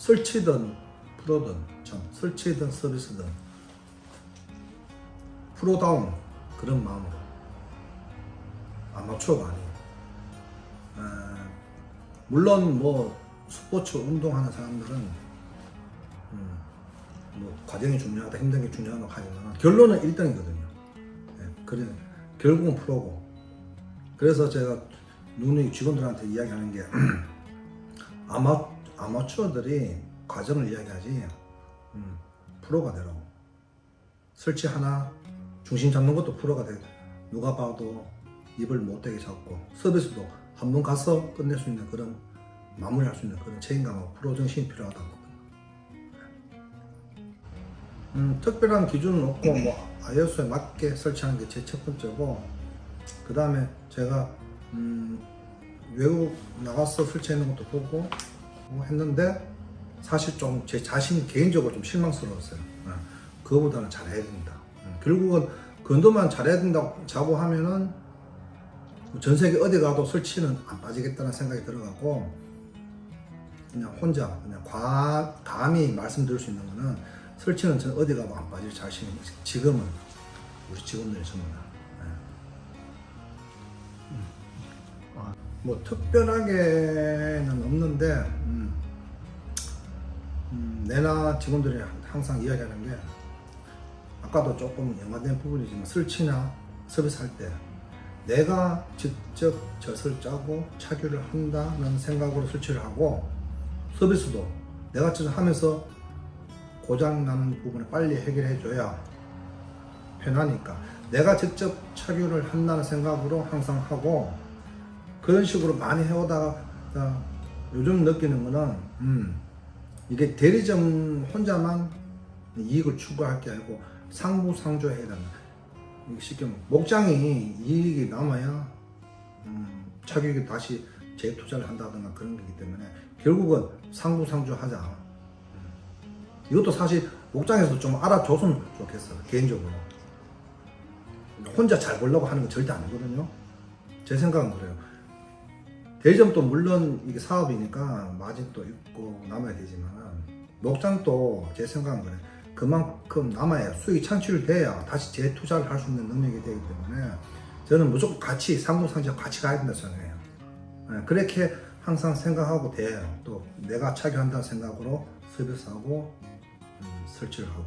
설치든 프로든 설치든 서비스든 프로다운 그런 마음으로 아마추어가 아니에요. 물론 뭐 스포츠 운동하는 사람들은 뭐 과정이 중요하다 힘든 게 중요하다고 하지만 결론은 1등이거든요. 그래 결국은 프로고. 그래서 제가 누누이 직원들한테 이야기하는 게 아마추어들이 과정을 이야기하지 프로가 되라고. 설치 하나 중심 잡는 것도 프로가 돼. 누가 봐도 입을 못되게 잡고 서비스도 한 번 가서 끝낼 수 있는 그런 마무리할 수 있는 그런 책임감하고 프로 정신이 필요하다고. 특별한 기준은 없고 뭐 ISO에 맞게 설치하는 게 제 첫 번째고, 그 다음에 제가 외국 나가서 설치하는 것도 보고 했는데 사실 좀 제 자신 개인적으로 좀 실망스러웠어요. 그거보다는 잘해야 된다. 결국은 건도만 잘해야 된다고 자부하면은 전 세계 어디 가도 설치는 안 빠지겠다는 생각이 들어가고, 그냥 혼자 그냥 감히 말씀드릴 수 있는 거는 설치는 전 어디 가도 안 빠질 자신이 지금은 우리 직원들이 전부 다. 뭐 특별하게는 없는데 내나 직원들이 항상 이야기하는 게, 아까도 조금 연관된 부분이지만 설치나 서비스 할 때 내가 직접 젖을 짜고 차규를 한다는 생각으로 설치를 하고, 서비스도 내가 직접 하면서 고장나는 부분을 빨리 해결해 줘야 편하니까 내가 직접 차규를 한다는 생각으로 항상 하고, 그런 식으로 많이 해오다가 요즘 느끼는 거는 이게 대리점 혼자만 이익을 추구할 게 아니고 상부상조해야 된다. 쉽게 말하면 목장이 이익이 남아야 차규에 다시 재투자를 한다든가 그런 거기 때문에 결국은 상부상조하자. 이것도 사실 목장에서 좀 알아줬으면 좋겠어요. 개인적으로 혼자 잘 벌려고 하는 건 절대 아니거든요. 제 생각은 그래요. 대리점도 물론 이게 사업이니까 마진도 있고 남아야 되지만 목장도 제 생각은 그래요. 그만큼 남아야 수익이 창출돼야 다시 재투자를 할 수 있는 능력이 되기 때문에 저는 무조건 같이 상부상조 같이 가야 된다 생각해요. 그렇게 항상 생각하고 돼요. 또 내가 차교한다는 생각으로 서비스하고 설치를 하고.